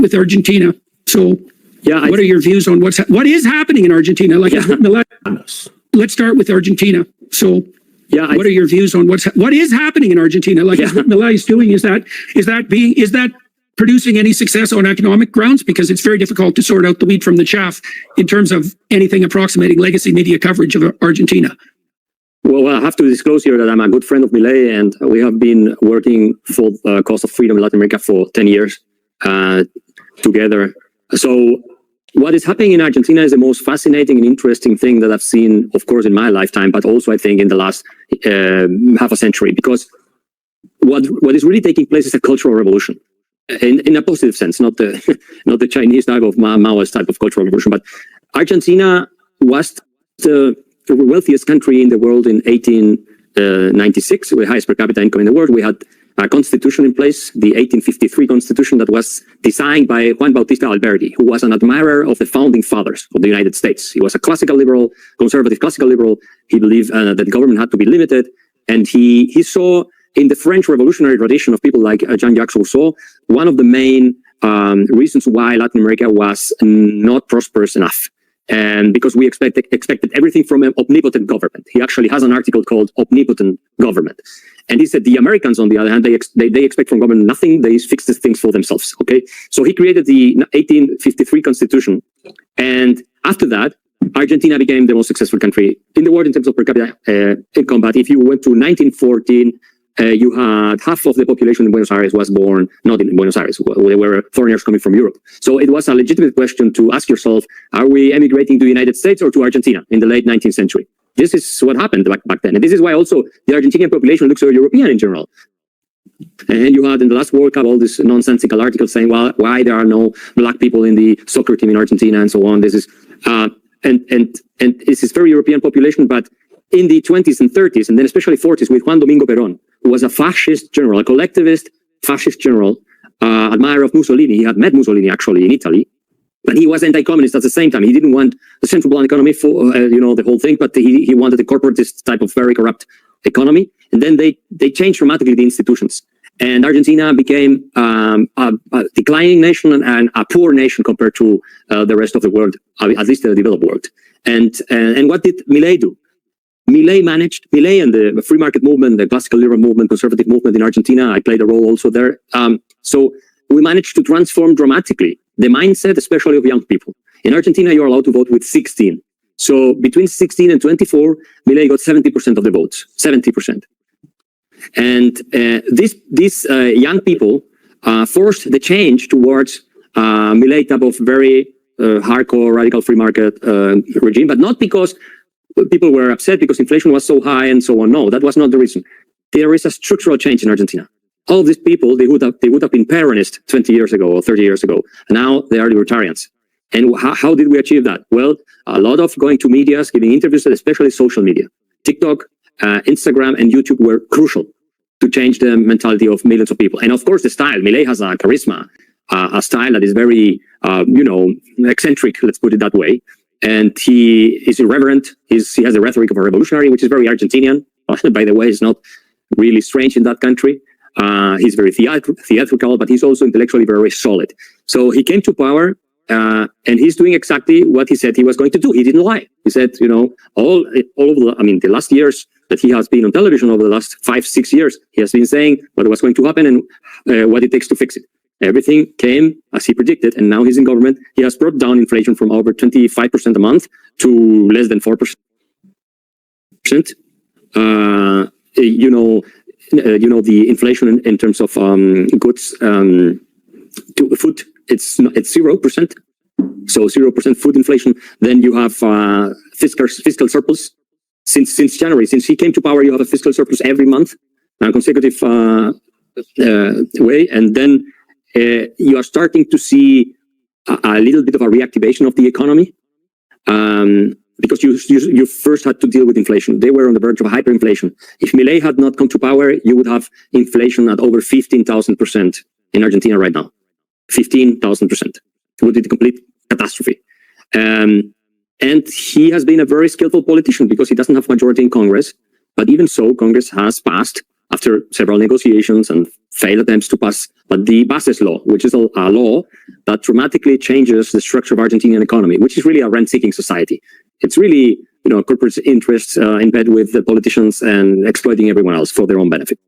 with Argentina. So what are your views on what is happening in Argentina? Like, let's start with Argentina. So what are your views on what is happening in Argentina? Like, what MILEI is doing, is that producing any success on economic grounds? Because it's very difficult to sort out the wheat from the chaff in terms of anything approximating legacy media coverage of Argentina. Well, I have to disclose here that I'm a good friend of MILEI, and we have been working for cause of freedom in Latin America for 10 years together. So what is happening in Argentina is the most fascinating and interesting thing that I've seen, of course, in my lifetime, but also I think in the last half a century, because what is really taking place is a cultural revolution. In a positive sense, not the Chinese type of Maoist type of cultural revolution, but Argentina was the wealthiest country in the world in 1896, with the highest per capita income in the world. We had a constitution in place, the 1853 constitution, that was designed by Juan Bautista Alberdi, who was an admirer of the founding fathers of the United States. He was a classical liberal, conservative classical liberal. He believed that the government had to be limited, and he saw in the French revolutionary tradition of people like Jean-Jacques Rousseau one of the main reasons why Latin America was not prosperous enough. And because we expected everything from an omnipotent government. He actually has an article called Omnipotent Government. And he said the Americans, on the other hand, they expect from government nothing, they fix these things for themselves, okay? So he created the 1853 constitution. And after that, Argentina became the most successful country in the world in terms of per capita income. But if you went to 1914, you had half of the population in Buenos Aires was born not in Buenos Aires. They were foreigners coming from Europe. So it was a legitimate question to ask yourself, are we emigrating to the United States or to Argentina in the late 19th century? This is what happened back then. And this is why also the Argentinian population looks so European in general. And you had in the last World Cup all these nonsensical articles saying, well, why there are no black people in the soccer team in Argentina and so on. This is and this is very European population, but in the 20s and 30s, and then especially 40s, with Juan Domingo Perón, who was a fascist general, a collectivist fascist general, admirer of Mussolini. He had met Mussolini actually in Italy, but he was anti-communist at the same time. He didn't want the central bank economy for the whole thing, but he wanted a corporatist type of very corrupt economy. And then they changed dramatically the institutions, and Argentina became a declining nation and a poor nation compared to the rest of the world, at least the developed world. And what did MILEI do? MILEI and the free market movement, the classical liberal movement, conservative movement in Argentina, I played a role also there. So we managed to transform dramatically the mindset, especially of young people. In Argentina, you're allowed to vote with 16. So between 16 and 24, MILEI got 70% of the votes, 70%. And these young people forced the change towards MILEI type of very hardcore, radical free market regime, but not because people were upset because inflation was so high and so on. No, that was not the reason. There is a structural change in Argentina. All of these people, they would have been Peronist 20 years ago or 30 years ago. Now they are libertarians. And how did we achieve that? Well, a lot of going to medias, giving interviews, especially social media. TikTok, Instagram, and YouTube were crucial to change the mentality of millions of people. And of course, the style. MILEI has a charisma, a style that is very, eccentric, let's put it that way. And he is irreverent. He has the rhetoric of a revolutionary, which is very Argentinian. By the way, it's not really strange in that country. He's very theatrical, but he's also intellectually very solid. So he came to power, and he's doing exactly what he said he was going to do. He didn't lie. He said, all of the last years that he has been on television, over the last 5-6 years, he has been saying what was going to happen and what it takes to fix it. Everything came as he predicted, and now he's in government. He has brought down inflation from over 25% a month to less than 4%. The inflation in terms of goods to food, it's 0%. So 0% food inflation. Then you have fiscal surplus. Since January, since he came to power, you have a fiscal surplus every month, a consecutive way, and then you are starting to see a little bit of a reactivation of the economy, because you first had to deal with inflation. They were on the verge of hyperinflation. If MILEI had not come to power, you would have inflation at over 15,000% in Argentina right now. 15,000%. It would be a complete catastrophe. And he has been a very skillful politician because he doesn't have majority in Congress. But even so, Congress has passed, after several negotiations and failed attempts to pass the Bases Law, which is a law that dramatically changes the structure of Argentinian economy, which is really a rent-seeking society. It's really, corporate interests in bed with the politicians and exploiting everyone else for their own benefit.